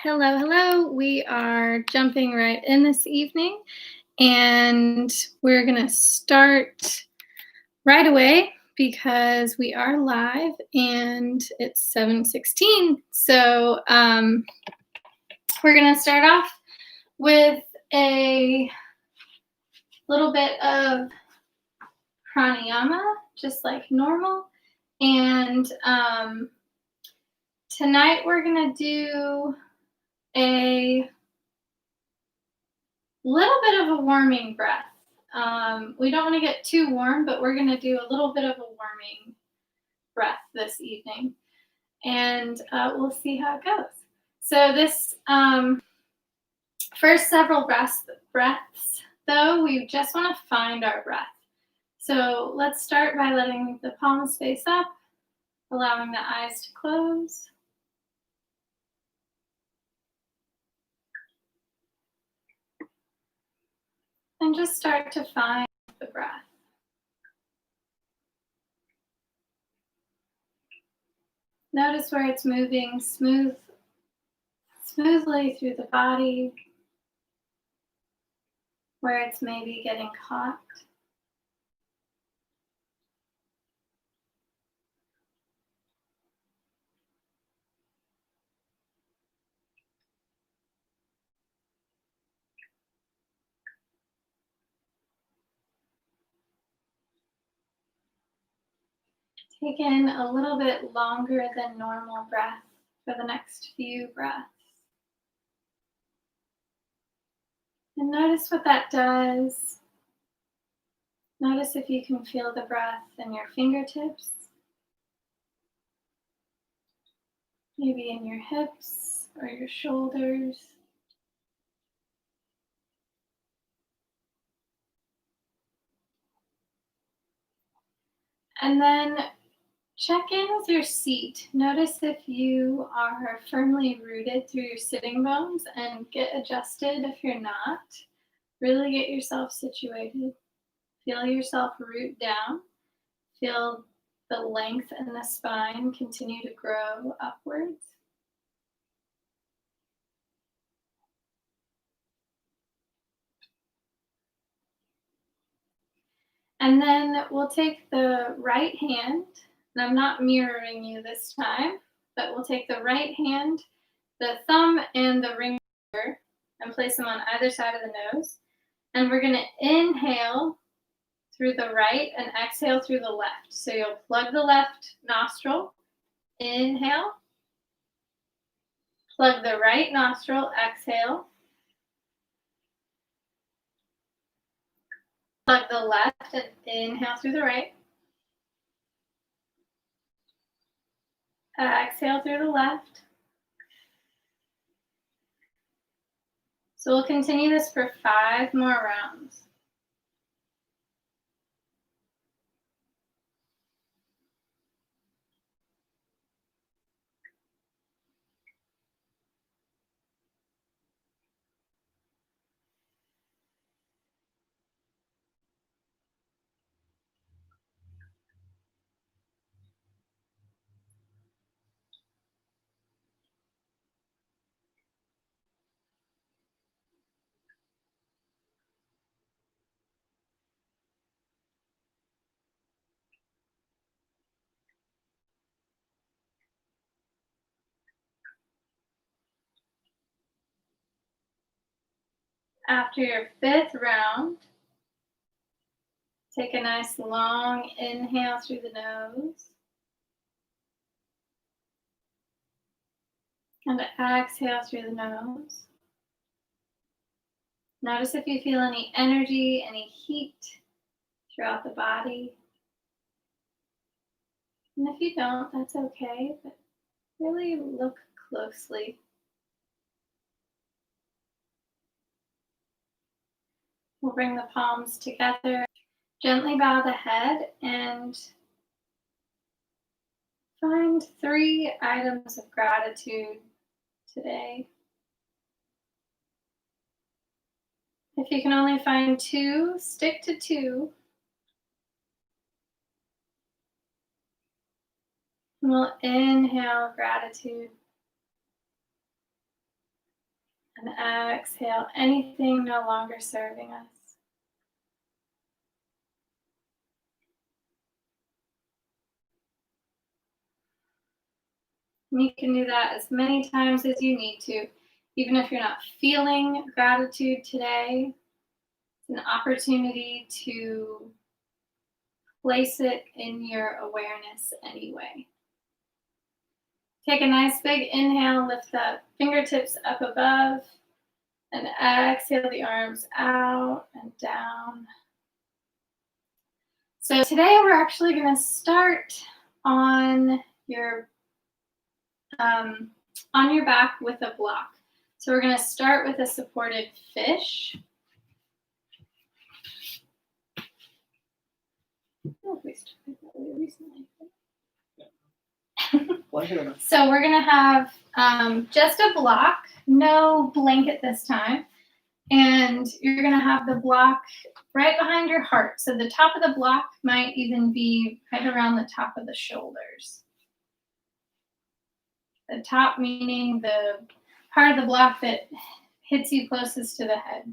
Hello, hello. We are jumping right in this evening, and we're going to start right away because we are live and it's 7:16. So we're going to start off with a little bit of pranayama, just like normal. And tonight we're going to do a little bit of a warming breath. We don't want to get too warm, but we're going to do a little bit of a warming breath this evening, and we'll see how it goes. So this first several breaths, though, we just want to find our breath. So let's start by letting the palms face up, allowing the eyes to close. And just start to find the breath. Notice where it's moving smoothly through the body, where it's maybe getting caught. Take in a little bit longer than normal breath for the next few breaths. And notice what that does. Notice if you can feel the breath in your fingertips, maybe in your hips or your shoulders. And then check in with your seat. Notice if you are firmly rooted through your sitting bones and get adjusted if you're not. Really get yourself situated. Feel yourself root down. Feel the length in the spine continue to grow upwards. And then we'll take the right hand, and I'm not mirroring you this time, but we'll take the right hand, the thumb and the ring finger, and place them on either side of the nose. And we're going to inhale through the right and exhale through the left. So you'll plug the left nostril, inhale, plug the right nostril, exhale, plug the left and inhale through the right, exhale through the left. So we'll continue this for 5 more rounds. After your 5th round, take a nice long inhale through the nose. And exhale through the nose. Notice if you feel any energy, any heat throughout the body. And if you don't, that's okay, but really look closely. We'll bring the palms together. Gently bow the head and find 3 items of gratitude today. If you can only find 2, stick to 2. And we'll inhale gratitude. And exhale anything no longer serving us. And you can do that as many times as you need to. Even if you're not feeling gratitude today, it's an opportunity to place it in your awareness anyway. Take a nice big inhale, lift the fingertips up above, and exhale the arms out and down. So today we're actually going to start on your back with a block. So we're going to start with a supported fish. Oh, we started that really recently. So we're going to have just a block, no blanket this time. And you're going to have the block right behind your heart. So the top of the block might even be right around the top of the shoulders. The top meaning the part of the block that hits you closest to the head.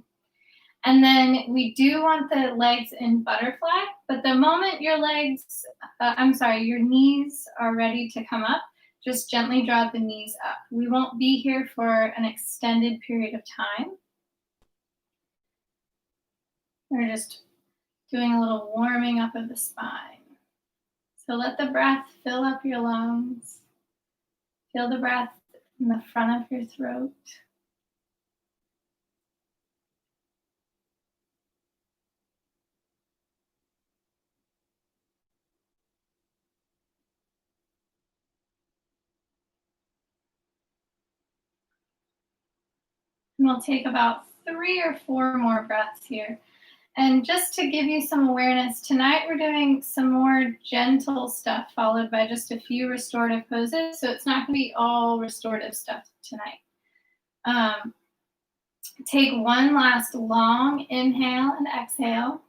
And then we do want the legs in butterfly, but the moment your your knees are ready to come up, just gently draw the knees up. We won't be here for an extended period of time. We're just doing a little warming up of the spine. So let the breath fill up your lungs. Feel the breath in the front of your throat. And we'll take about 3 or 4 more breaths here. And just to give you some awareness, tonight we're doing some more gentle stuff followed by just a few restorative poses. So it's not going to be all restorative stuff tonight. Take one last long inhale and exhale.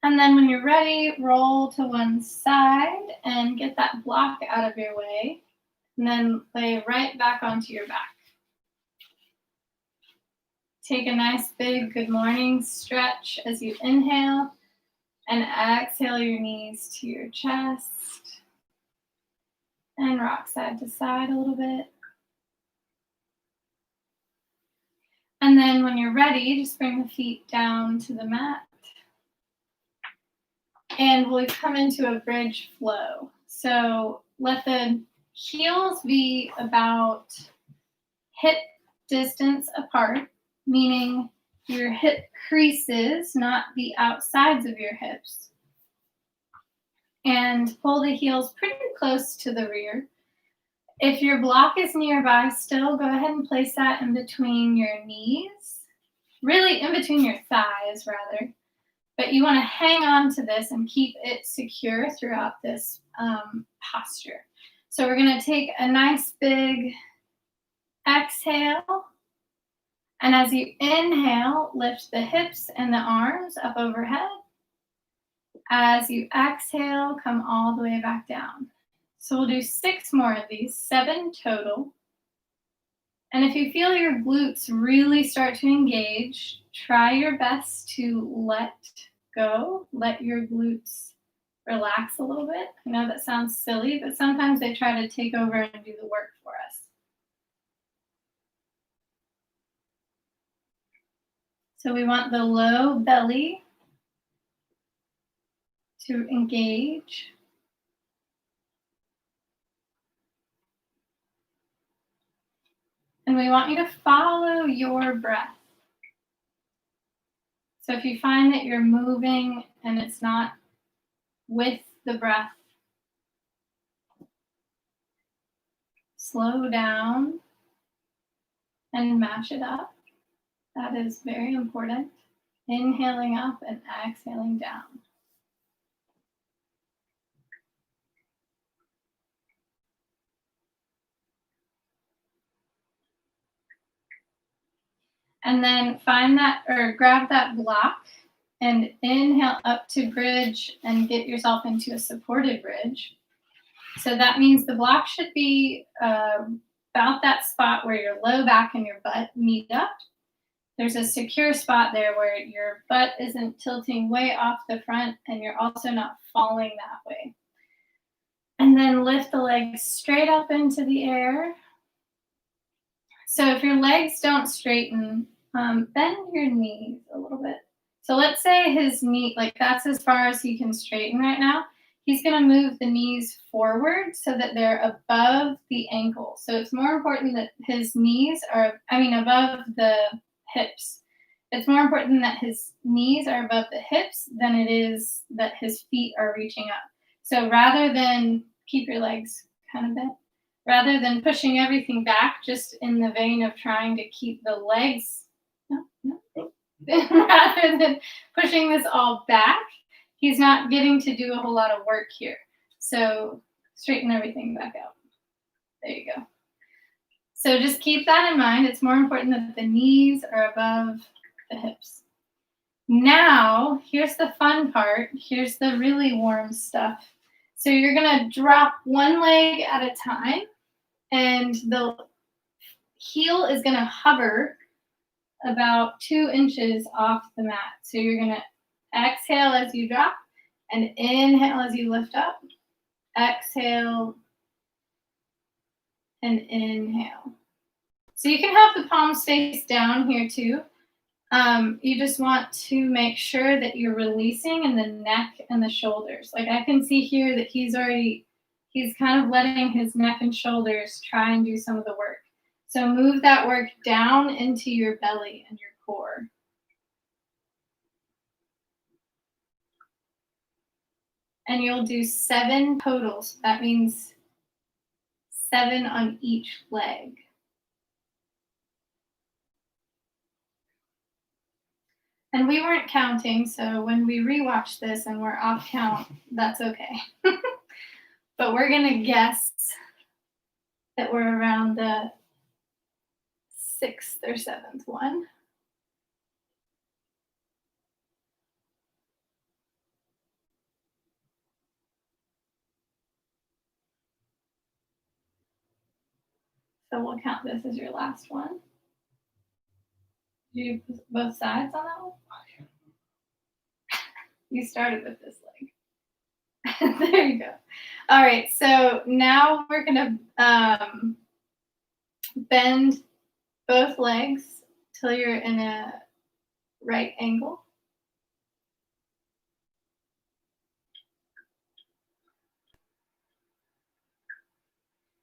And then when you're ready, roll to one side and get that block out of your way. And then lay right back onto your back. Take a nice big good morning stretch as you inhale and exhale your knees to your chest. And rock side to side a little bit. And then when you're ready, just bring the feet down to the mat. And we'll come into a bridge flow. So let the heels be about hip distance apart, meaning your hip creases, not the outsides of your hips. And pull the heels pretty close to the rear. If your block is nearby still, go ahead and place that in between your knees, really in between your thighs rather. But you want to hang on to this and keep it secure throughout this posture. So we're going to take a nice big exhale. And as you inhale, lift the hips and the arms up overhead. As you exhale, come all the way back down. So we'll do 6 more of these, 7 total. And if you feel your glutes really start to engage, try your best to let go, let your glutes relax a little bit. I know that sounds silly, but sometimes they try to take over and do the work for us. So we want the low belly to engage. And we want you to follow your breath. So if you find that you're moving and it's not with the breath, slow down and match it up. That is very important. Inhaling up and exhaling down. And then find that or grab that block and inhale up to bridge and get yourself into a supported bridge. So that means the block should be about that spot where your low back and your butt meet up. There's a secure spot there where your butt isn't tilting way off the front and you're also not falling that way. And then lift the legs straight up into the air. So if your legs don't straighten, bend your knees a little bit. So let's say his knee, like that's as far as he can straighten right now. He's going to move the knees forward so that they're above the ankle. So it's more important that his knees are, above the hips. It's more important that his knees are above the hips than it is that his feet are reaching up. So rather than keep your legs kind of bent, rather than pushing everything back just in the vein of trying to keep the legs, rather than pushing this all back, he's not getting to do a whole lot of work here. So straighten everything back out. There you go. So just keep that in mind. It's more important that the knees are above the hips. Now, here's the fun part. Here's the really warm stuff. So you're going to drop one leg at a time, and the heel is going to hover about 2 inches off the mat. So you're going to exhale as you drop and inhale as you lift up. Exhale and inhale. So you can have the palms face down here too. You just want to make sure that you're releasing in the neck and the shoulders. Like I can see here that he's kind of letting his neck and shoulders try and do some of the work. So move that work down into your belly and your core. And you'll do 7 totals. That means 7 on each leg. And we weren't counting, so when we rewatch this and we're off count, that's okay. But we're going to guess that we're around the 6th or 7th one. So we'll count this as your last one. Did you do both sides on that one? You started with this leg. There you go. All right, so now we're going to bend both legs till you're in a right angle.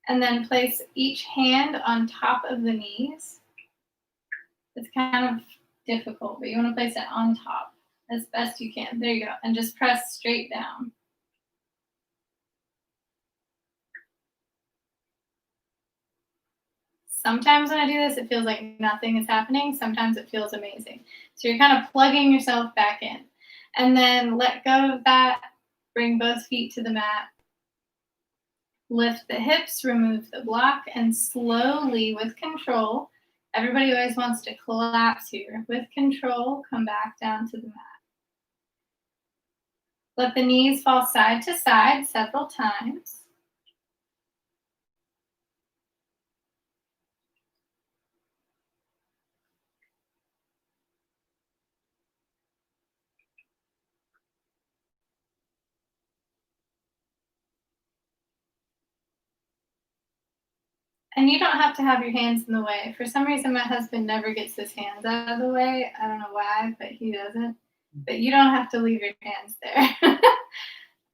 And then place each hand on top of the knees. It's kind of difficult, but you want to place it on top as best you can. There you go. And just press straight down. Sometimes when I do this, it feels like nothing is happening. Sometimes it feels amazing. So you're kind of plugging yourself back in. And then let go of that. Bring both feet to the mat. Lift the hips, remove the block, and slowly, with control, everybody always wants to collapse here. With control, come back down to the mat. Let the knees fall side to side several times. And you don't have to have your hands in the way. For some reason, my husband never gets his hands out of the way. I don't know why, but he doesn't. But you don't have to leave your hands there.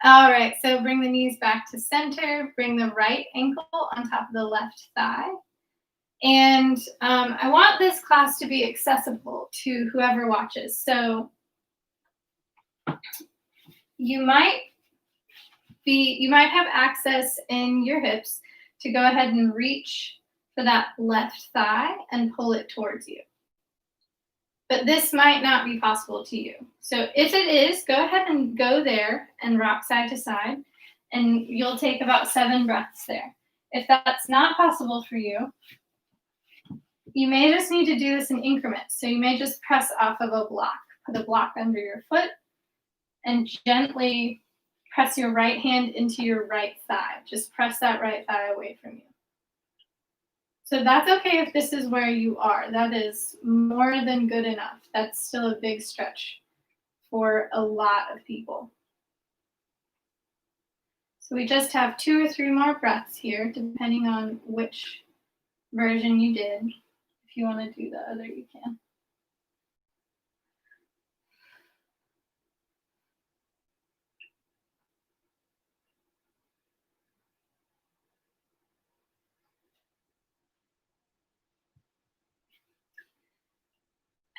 All right, so bring the knees back to center. Bring the right ankle on top of the left thigh. And I want this class to be accessible to whoever watches. So you might have access in your hips to go ahead and reach for that left thigh and pull it towards you. But this might not be possible to you. So if it is, go ahead and go there and rock side to side, and you'll take about 7 breaths there. If that's not possible for you, you may just need to do this in increments. So you may just press off of a block, put a block under your foot, and gently press your right hand into your right thigh. Just press that right thigh away from you. So that's okay if this is where you are. That is more than good enough. That's still a big stretch for a lot of people. So we just have 2 or 3 more breaths here, depending on which version you did. If you want to do the other, you can.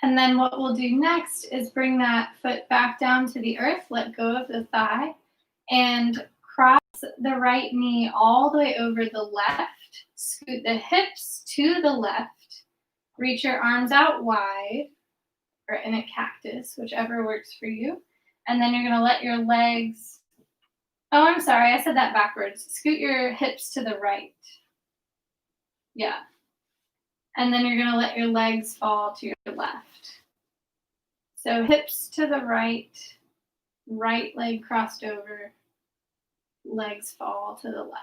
And then what we'll do next is bring that foot back down to the earth, let go of the thigh, and cross the right knee all the way over the left. Scoot the hips to the left. Reach your arms out wide, or in a cactus, whichever works for you. And then you're going to let your legs. Oh, I'm sorry, I said that backwards. Scoot your hips to the right. Yeah. And then you're going to let your legs fall to your left. So hips to the right leg crossed over, legs fall to the left.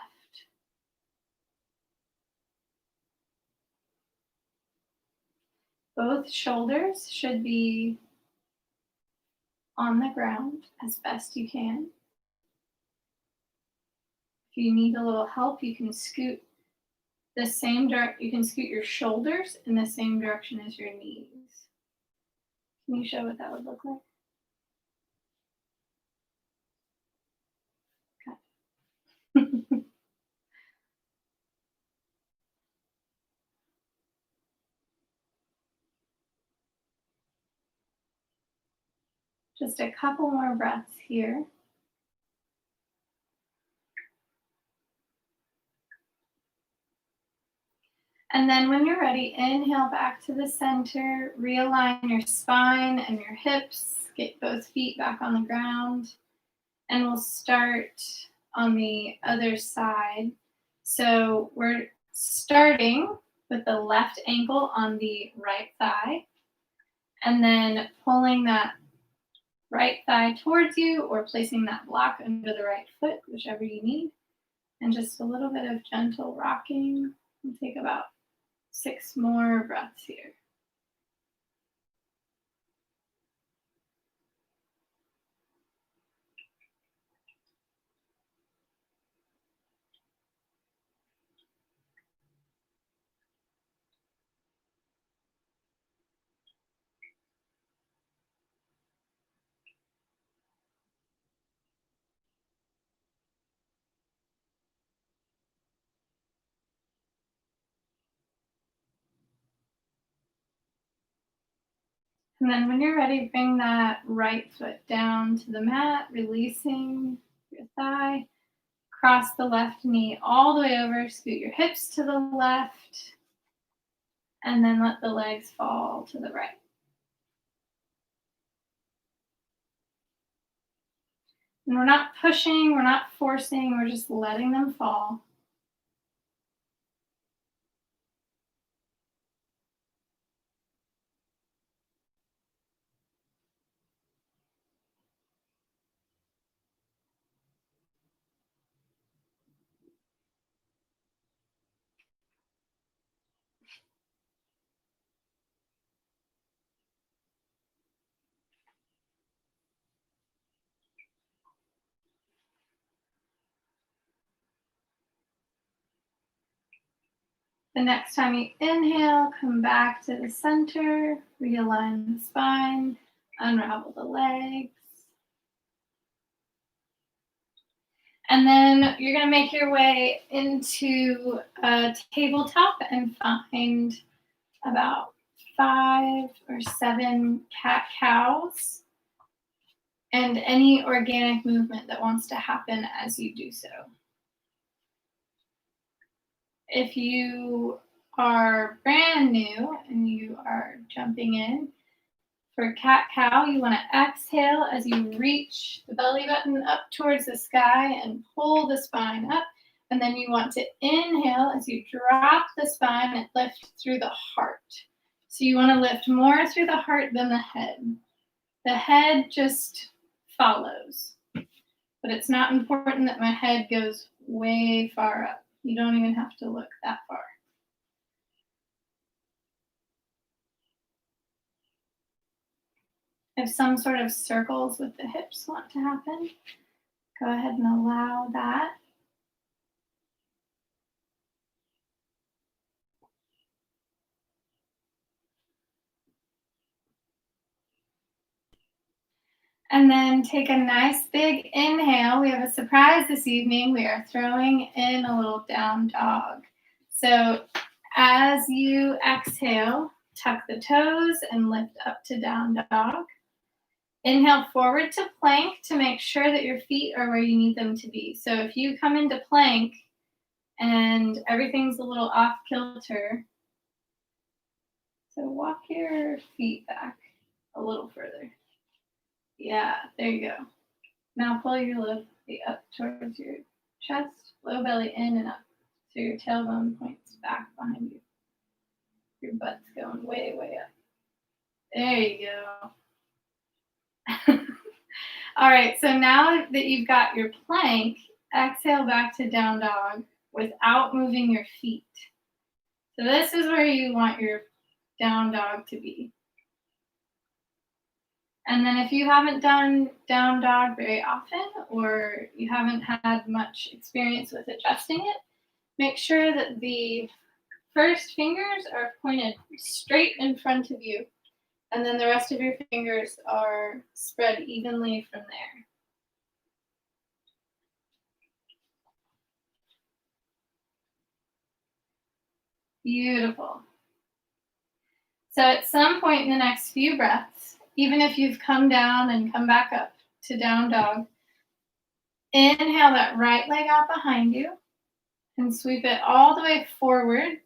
Both shoulders should be on the ground as best you can. If you need a little help, you can scoot you can scoot your shoulders in the same direction as your knees. Can you show what that would look like? Okay. Just a couple more breaths here. And then when you're ready, inhale back to the center, realign your spine and your hips, get both feet back on the ground, and we'll start on the other side. So we're starting with the left ankle on the right thigh, and then pulling that right thigh towards you or placing that block under the right foot, whichever you need, and just a little bit of gentle rocking. We'll take about 6 more breaths here. And then when you're ready, bring that right foot down to the mat, releasing your thigh. Cross the left knee all the way over, scoot your hips to the left, and then let the legs fall to the right. And we're not pushing, we're not forcing, we're just letting them fall. The next time you inhale, come back to the center, realign the spine, unravel the legs. And then you're going to make your way into a tabletop and find about 5 or 7 cat-cows and any organic movement that wants to happen as you do so. If you are brand new and you are jumping in, for cat-cow, you want to exhale as you reach the belly button up towards the sky and pull the spine up. And then you want to inhale as you drop the spine and lift through the heart. So you want to lift more through the heart than the head. The head just follows. But it's not important that my head goes way far up. You don't even have to look that far. If some sort of circles with the hips want to happen, go ahead and allow that. And then take a nice big inhale. We have a surprise this evening. We are throwing in a little down dog. So as you exhale, tuck the toes and lift up to down dog. Inhale forward to plank to make sure that your feet are where you need them to be. So if you come into plank and everything's a little off kilter, so walk your feet back a little further. Yeah, there you go. Now pull your low belly up towards your chest, low belly in and up. So your tailbone points back behind you. Your butt's going way, way up. There you go. All right, so now that you've got your plank, exhale back to down dog without moving your feet. So this is where you want your down dog to be. And then if you haven't done down dog very often, or you haven't had much experience with adjusting it, make sure that the first fingers are pointed straight in front of you, and then the rest of your fingers are spread evenly from there. Beautiful. So at some point in the next few breaths, even if you've come down and come back up to down dog, inhale that right leg out behind you and sweep it all the way forward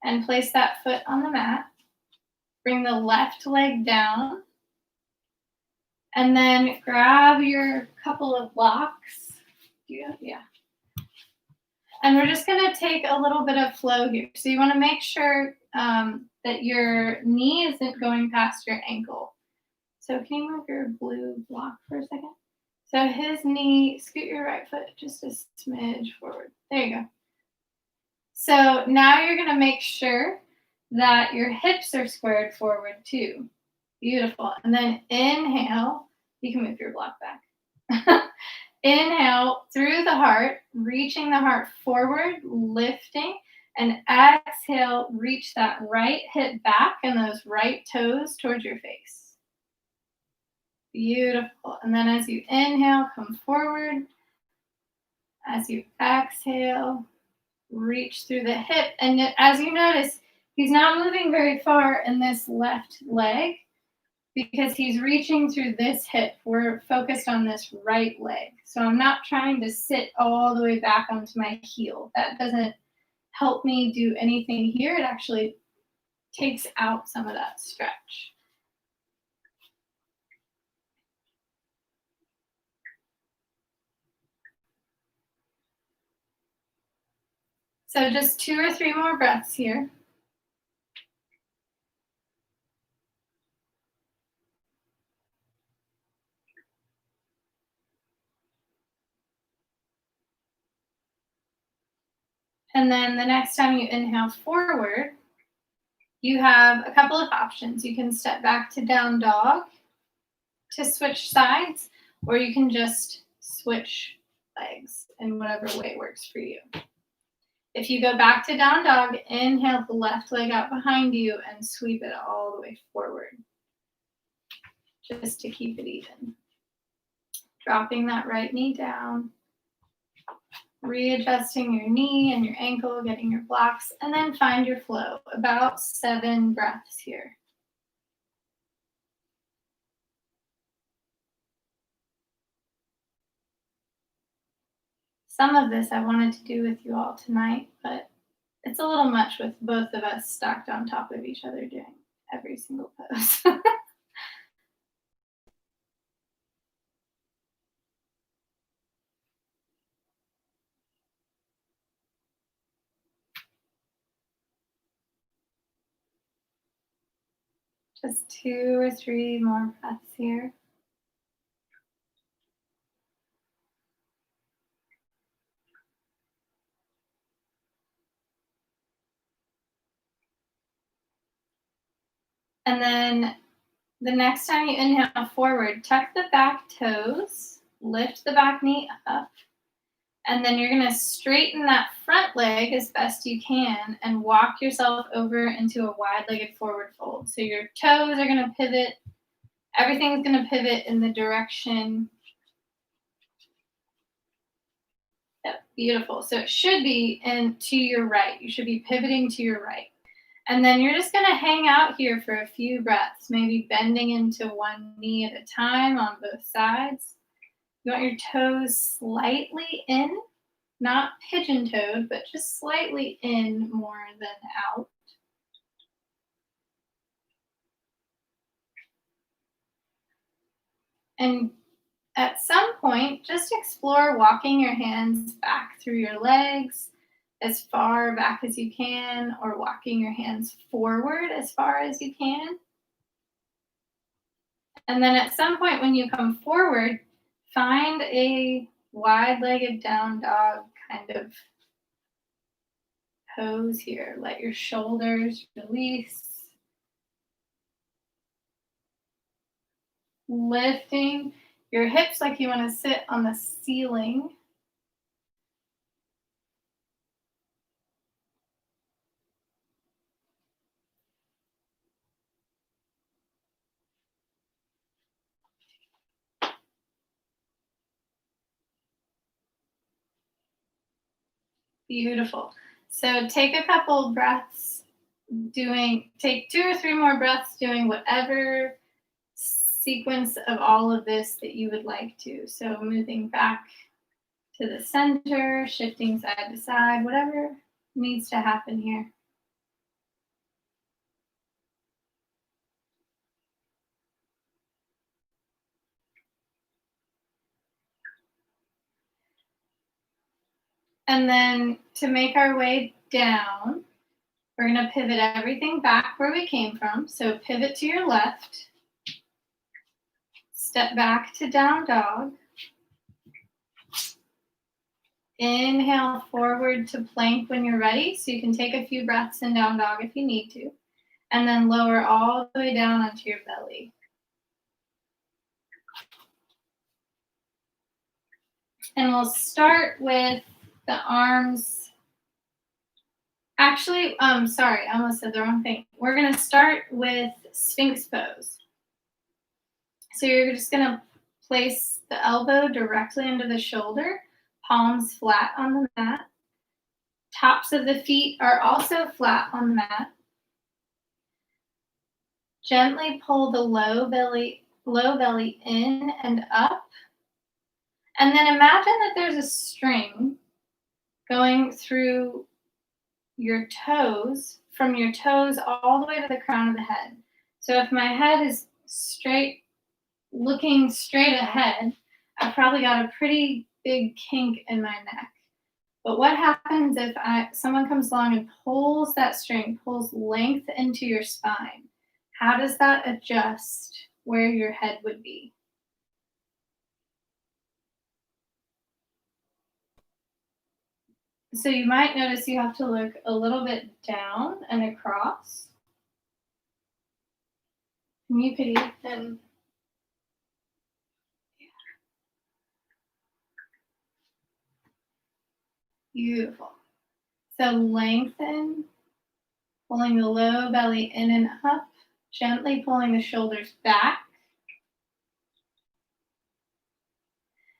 and place that foot on the mat. Bring the left leg down and then grab your couple of blocks. Yeah. And we're just going to take a little bit of flow here. So you want to make sure that your knee isn't going past your ankle. So can you move your blue block for a second? So his knee, scoot your right foot just a smidge forward. There you go. So now you're going to make sure that your hips are squared forward too. Beautiful. And then inhale. You can move your block back. Inhale through the heart, reaching the heart forward, lifting, and exhale, reach that right hip back and those right toes towards your face. Beautiful. And then as you inhale, come forward. As you exhale, reach through the hip. And as you notice, he's not moving very far in this left leg because he's reaching through this hip. We're focused on this right leg. So I'm not trying to sit all the way back onto my heel. That doesn't help me do anything here. It actually takes out some of that stretch. So just 2 or 3 more breaths here. And then the next time you inhale forward, you have a couple of options. You can step back to down dog to switch sides, or you can just switch legs in whatever way works for you. If you go back to down dog, inhale the left leg out behind you and sweep it all the way forward, just to keep it even. Dropping that right knee down, readjusting your knee and your ankle, getting your blocks, and then find your flow. About 7 breaths here. Some of this I wanted to do with you all tonight, but it's a little much with both of us stacked on top of each other doing every single pose. Just 2 or 3 more breaths here. And then The next time you inhale forward, tuck the back toes, lift the back knee up, and then you're gonna straighten that front leg as best you can and walk yourself over into a wide-legged forward fold. So your toes are gonna pivot, everything's gonna pivot in the direction. Yep, beautiful. So it should be to your right. You should be pivoting to your right. And then you're just gonna hang out here for a few breaths, maybe bending into one knee at a time on both sides. You want your toes slightly in, not pigeon-toed, but just slightly in more than out. And at some point, just explore walking your hands back through your legs as far back as you can, or walking your hands forward as far as you can. And then at some point when you come forward, find a wide-legged down dog kind of pose here. Let your shoulders release. Lifting your hips like you want to sit on the ceiling. Beautiful. So take a couple breaths take 2 or 3 more breaths doing whatever sequence of all of this that you would like to. So moving back to the center, shifting side to side, whatever needs to happen here. And then to make our way down, we're going to pivot everything back where we came from. So pivot to your left, step back to down dog. Inhale forward to plank when you're ready. So you can take a few breaths in down dog if you need to. And then lower all the way down onto your belly. And we'll start with the arms. Actually, sorry, I almost said the wrong thing. We're going to start with Sphinx pose. So you're just going to place the elbow directly under the shoulder, palms flat on the mat. Tops of the feet are also flat on the mat. Gently pull the low belly in and up. And then imagine that there's a string going through your toes, from your toes all the way to the crown of the head. So if my head is straight, looking straight ahead, I've probably got a pretty big kink in my neck. But what happens if someone comes along and pulls that string, pulls length into your spine? How does that adjust where your head would be? So you might notice you have to look a little bit down and across. And you could even beautiful. So lengthen, pulling the low belly in and up, gently pulling the shoulders back.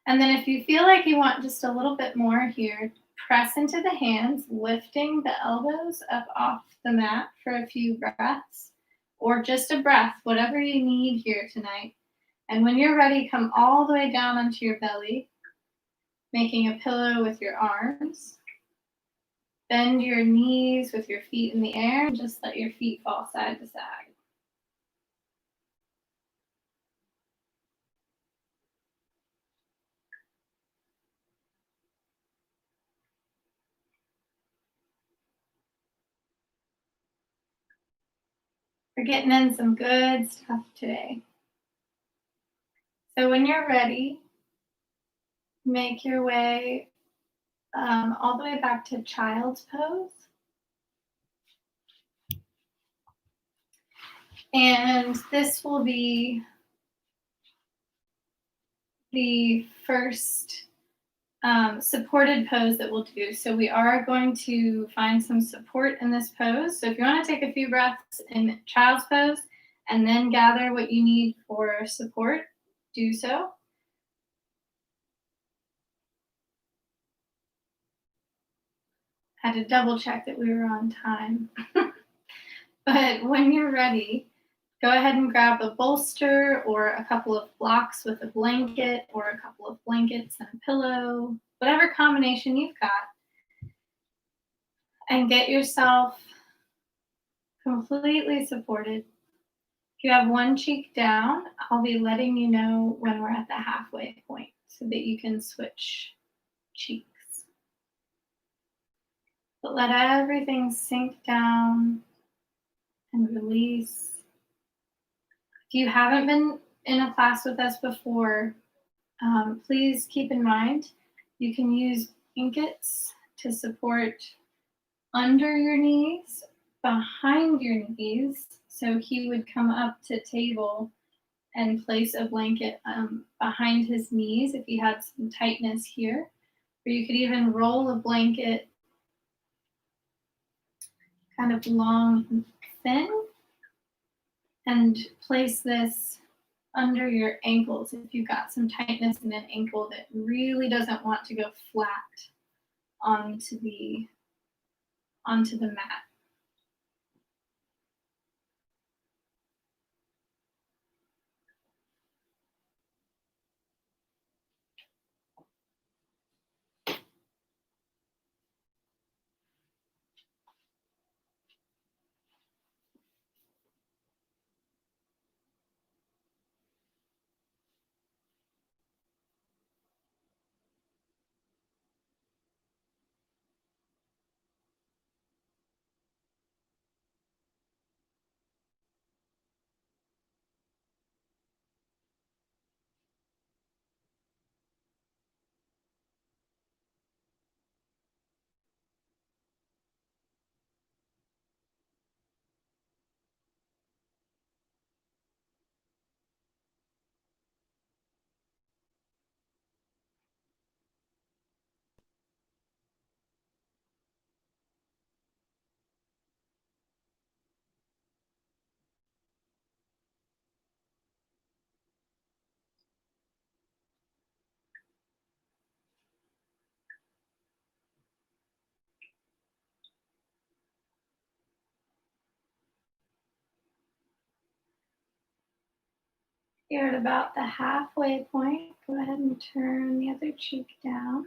And then if you feel like you want just a little bit more here, press into the hands, lifting the elbows up off the mat for a few breaths, or just a breath, whatever you need here tonight. And when you're ready, come all the way down onto your belly, making a pillow with your arms. Bend your knees with your feet in the air and just let your feet fall side to side. We're getting in some good stuff today. So when you're ready, make your way all the way back to child's pose. And this will be the first supported pose that we'll do. So we are going to find some support in this pose. So if you want to take a few breaths in child's pose and then gather what you need for support, do so. Had to double check that we were on time. But when you're ready, go ahead and grab a bolster or a couple of blocks with a blanket or a couple of blankets and a pillow, whatever combination you've got, and get yourself completely supported. If you have one cheek down, I'll be letting you know when we're at the halfway point so that you can switch cheeks. But let everything sink down and release. If you haven't been in a class with us before, please keep in mind you can use blankets to support under your knees, behind your knees. So he would come up to table and place a blanket behind his knees if he had some tightness here. Or you could even roll a blanket kind of long and thin and place this under your ankles if you've got some tightness in an ankle that really doesn't want to go flat onto the mat. You're at about the halfway point. Go ahead and turn the other cheek down.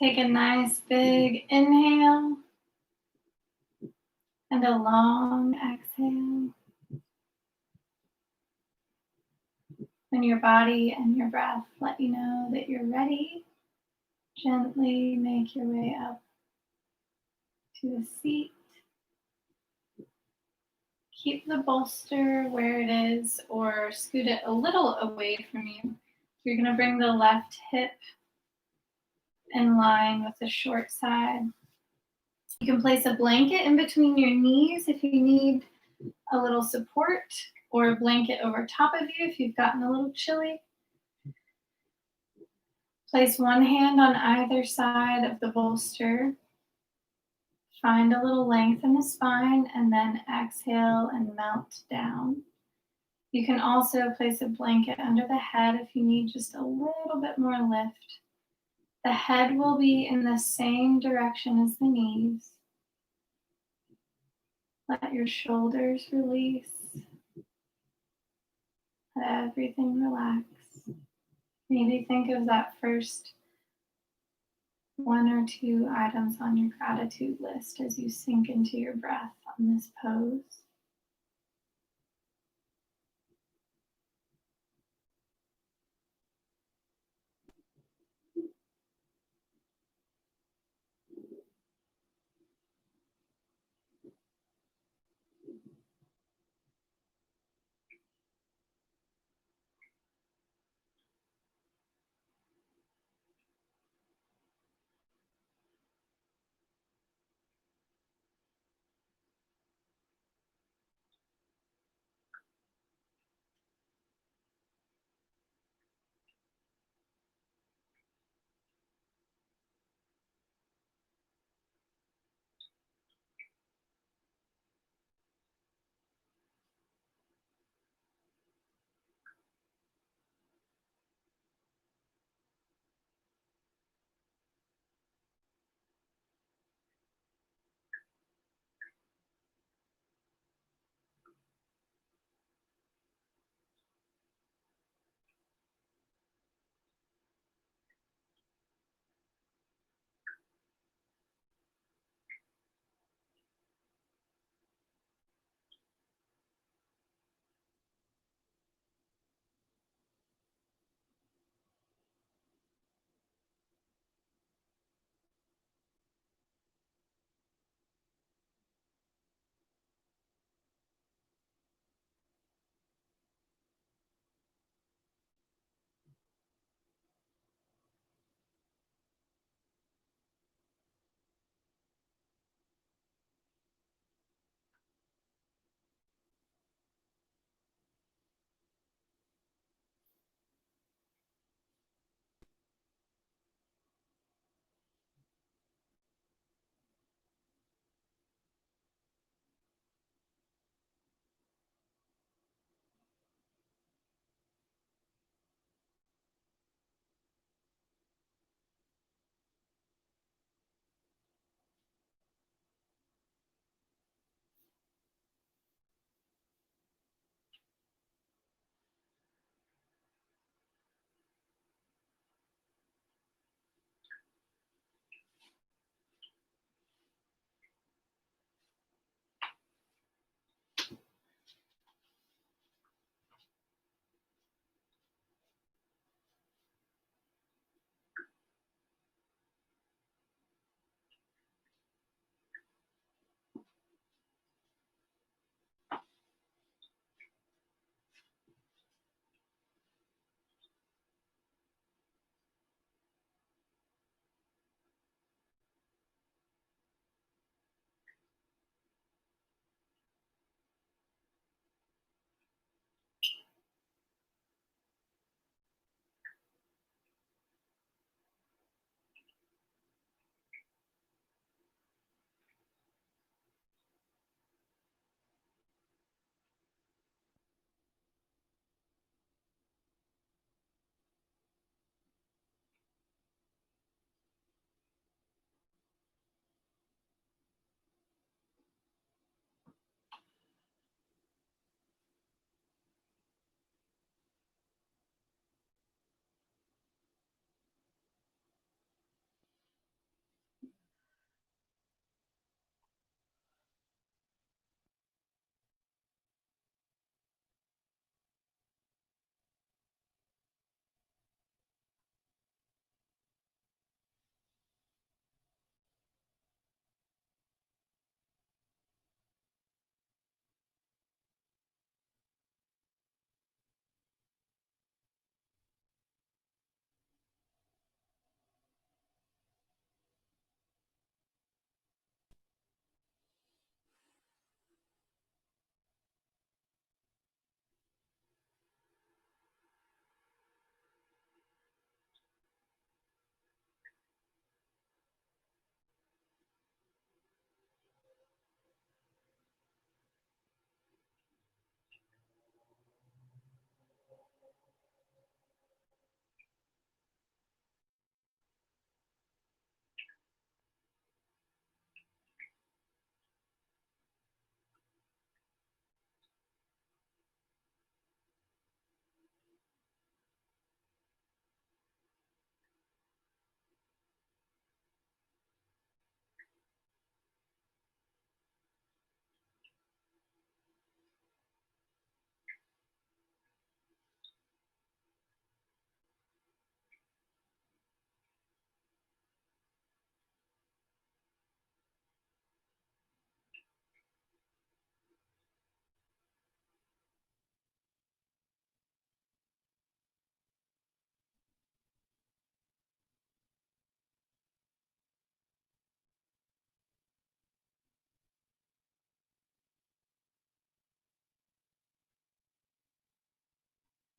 Take a nice big inhale and a long exhale. When your body and your breath let you know that you're ready, gently make your way up to a seat. Keep the bolster where it is or scoot it a little away from you. You're going to bring the left hip in line with the short side. You can place a blanket in between your knees if you need a little support, or a blanket over top of you if you've gotten a little chilly. Place one hand on either side of the bolster. Find a little length in the spine and then exhale and melt down. You can also place a blanket under the head if you need just a little bit more lift. The head will be in the same direction as the knees. Let your shoulders release. Let everything relax. Maybe think of that first one or two items on your gratitude list as you sink into your breath on this pose.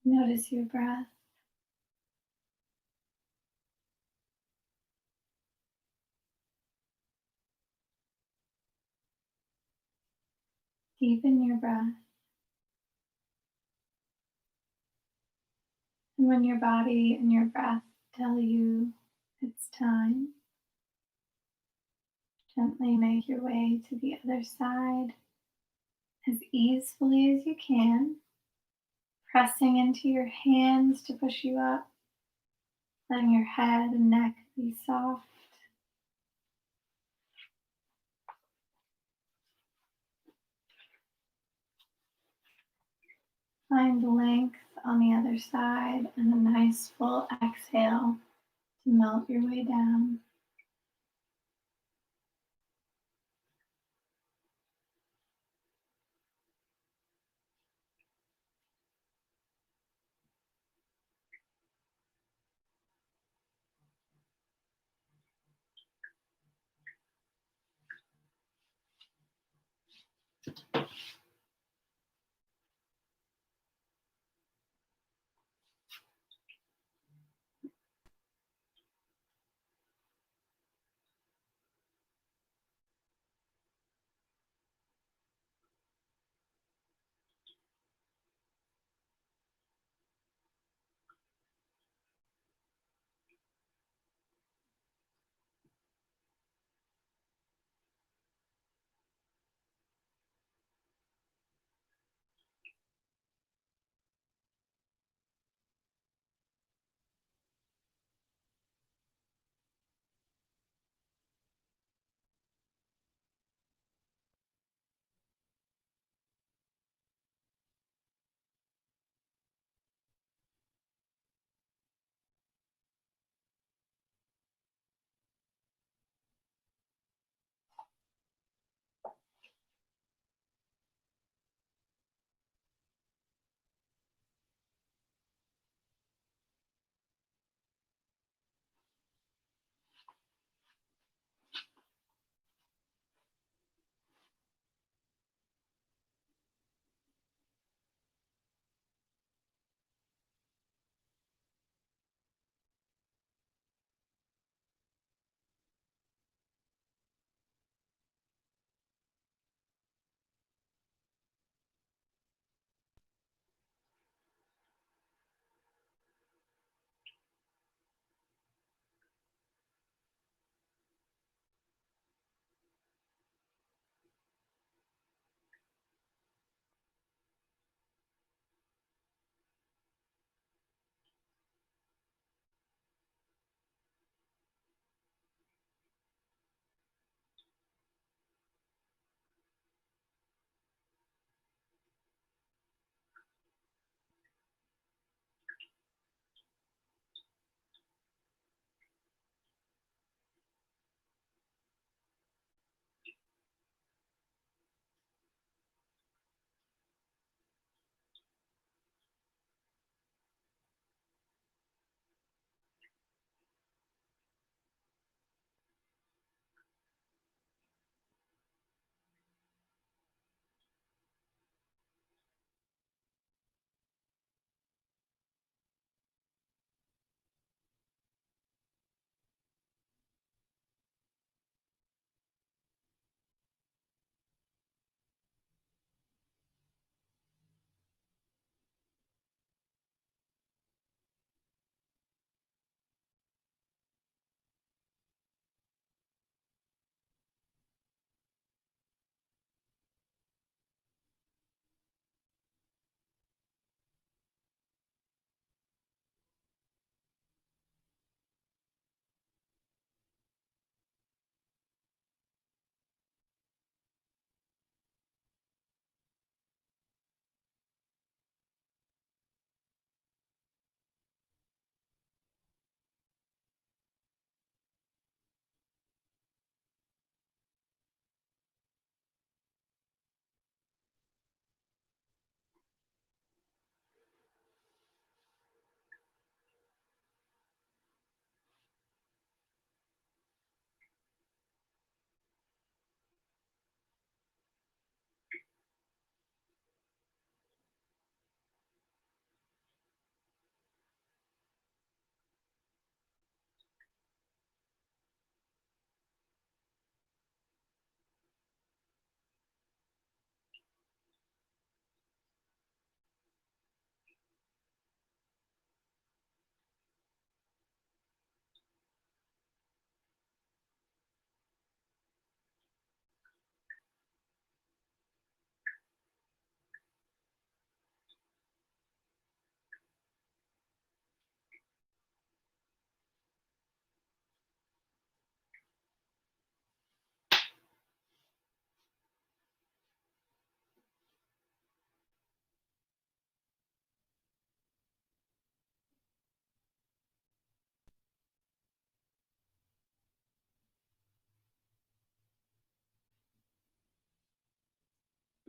Notice your breath. Deepen your breath. And when your body and your breath tell you it's time, gently make your way to the other side as easily as you can, pressing into your hands to push you up, letting your head and neck be soft. Find length on the other side and a nice full exhale to melt your way down.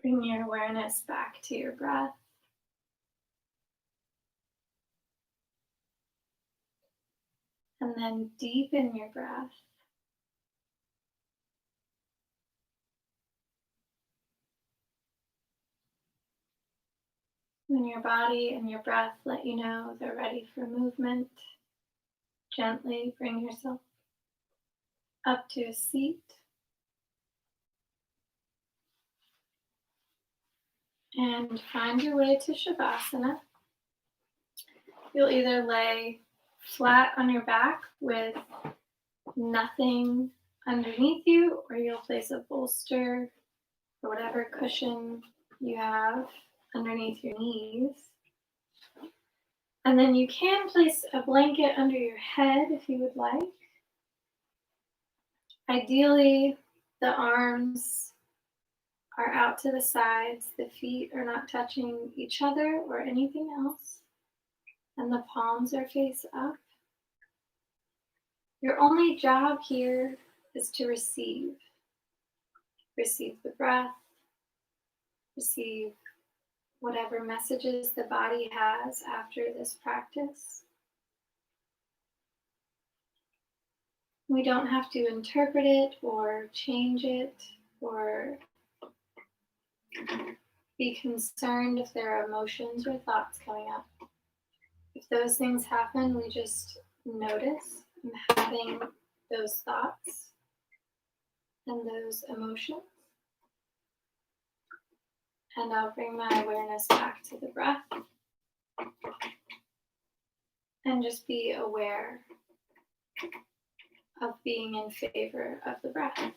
Bring your awareness back to your breath. And then deepen your breath. When your body and your breath let you know they're ready for movement, gently bring yourself up to a seat. And find your way to Shavasana. You'll either lay flat on your back with nothing underneath you, or you'll place a bolster or whatever cushion you have underneath your knees. And then you can place a blanket under your head if you would like. Ideally, the arms are out to the sides, the feet are not touching each other or anything else, and the palms are face up. Your only job here is to receive. Receive the breath, receive whatever messages the body has after this practice. We don't have to interpret it or change it or be concerned if there are emotions or thoughts coming up. If those things happen, we just notice I'm having those thoughts and those emotions. And I'll bring my awareness back to the breath and just be aware of being in favor of the breath.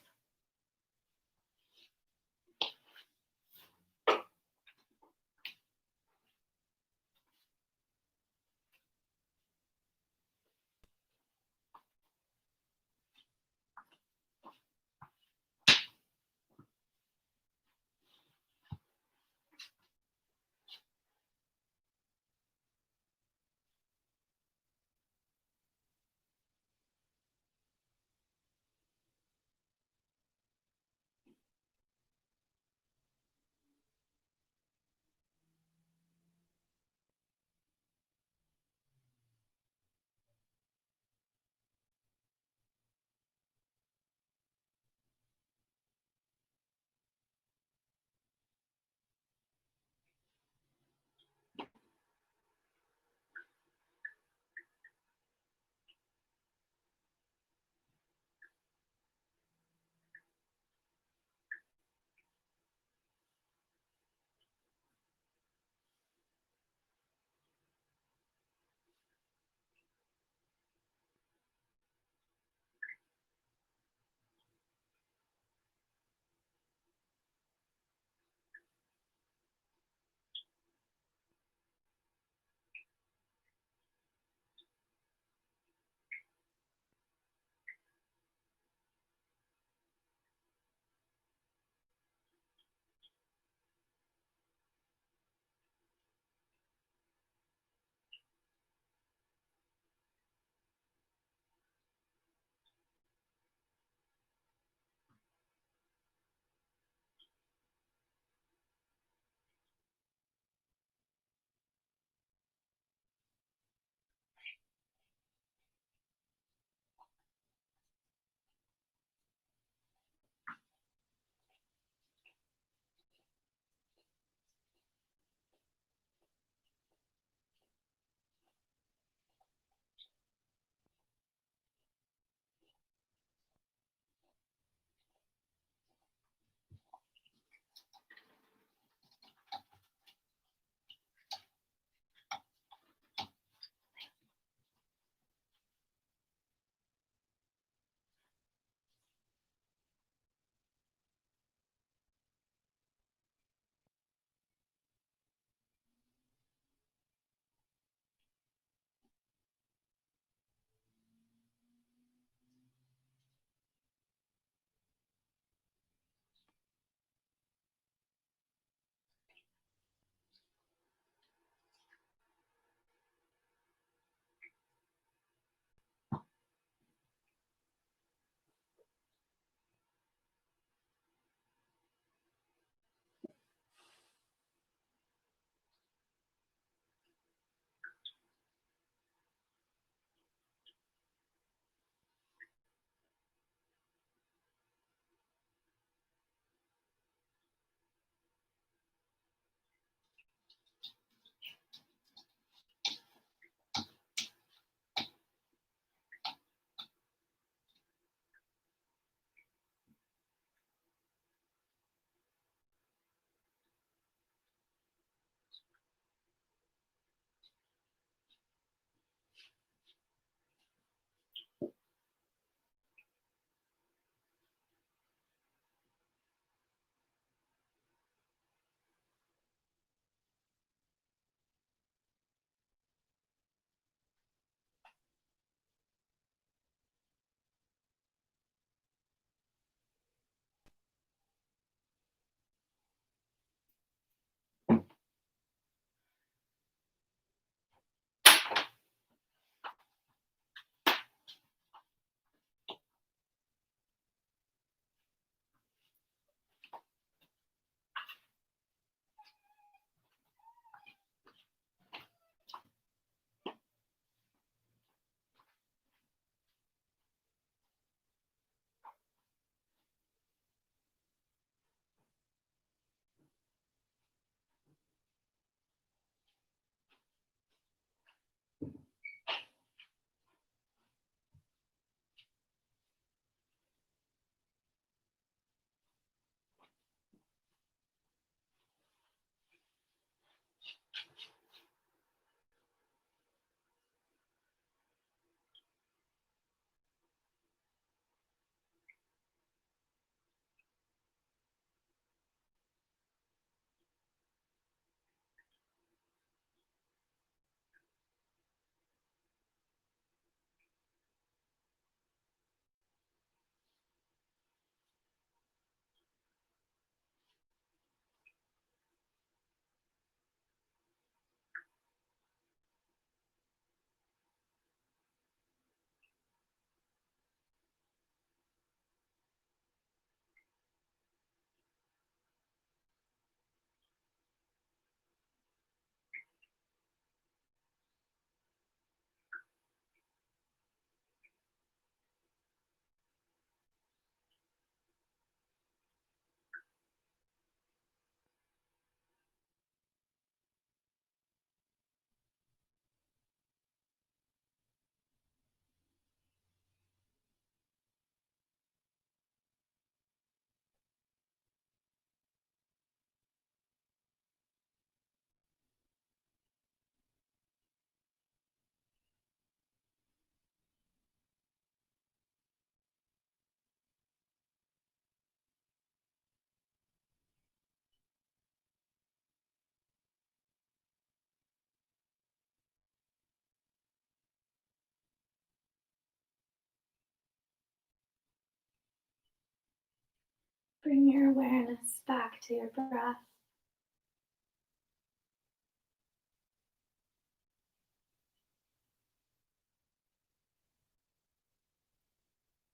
your awareness back to your breath.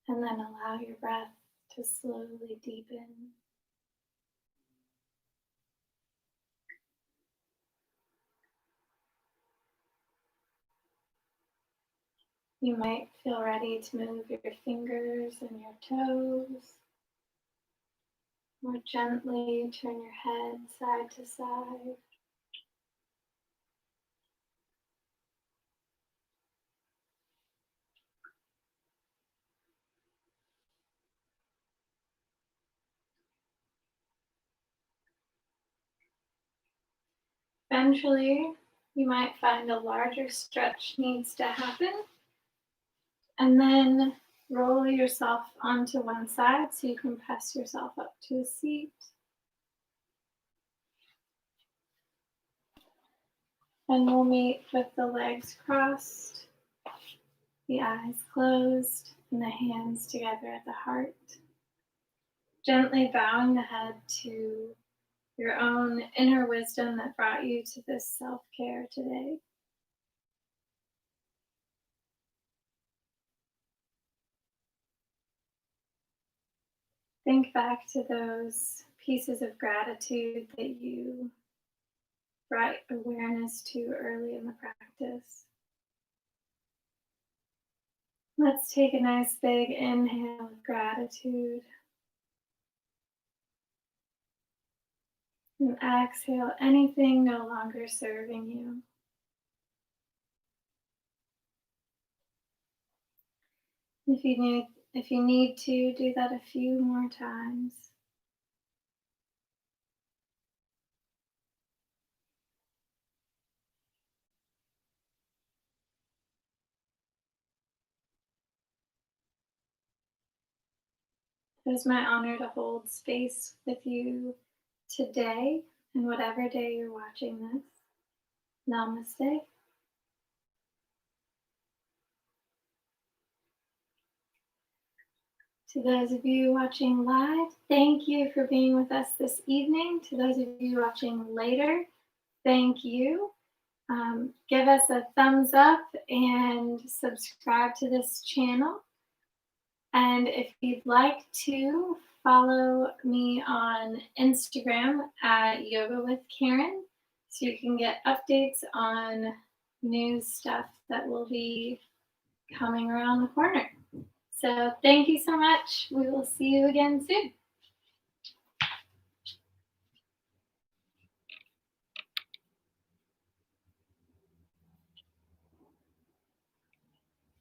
And then allow your breath to slowly deepen. You might feel ready to move your fingers and your toes. More gently turn your head side to side. Eventually, you might find a larger stretch needs to happen, and then roll yourself onto one side so you can press yourself up to a seat. And we'll meet with the legs crossed, the eyes closed, and the hands together at the heart. Gently bowing the head to your own inner wisdom that brought you to this self-care today. Think back to those pieces of gratitude that you brought awareness to early in the practice. Let's take a nice big inhale of gratitude and exhale anything no longer serving you. If you need to, do that a few more times. It was my honor to hold space with you today and whatever day you're watching this. Namaste. To those of you watching live, thank you for being with us this evening. To those of you watching later, thank you. Give us a thumbs up and subscribe to this channel. And if you'd like to, follow me on Instagram at Yoga with Caryn so you can get updates on new stuff that will be coming around the corner. So thank you so much. We will see you again soon.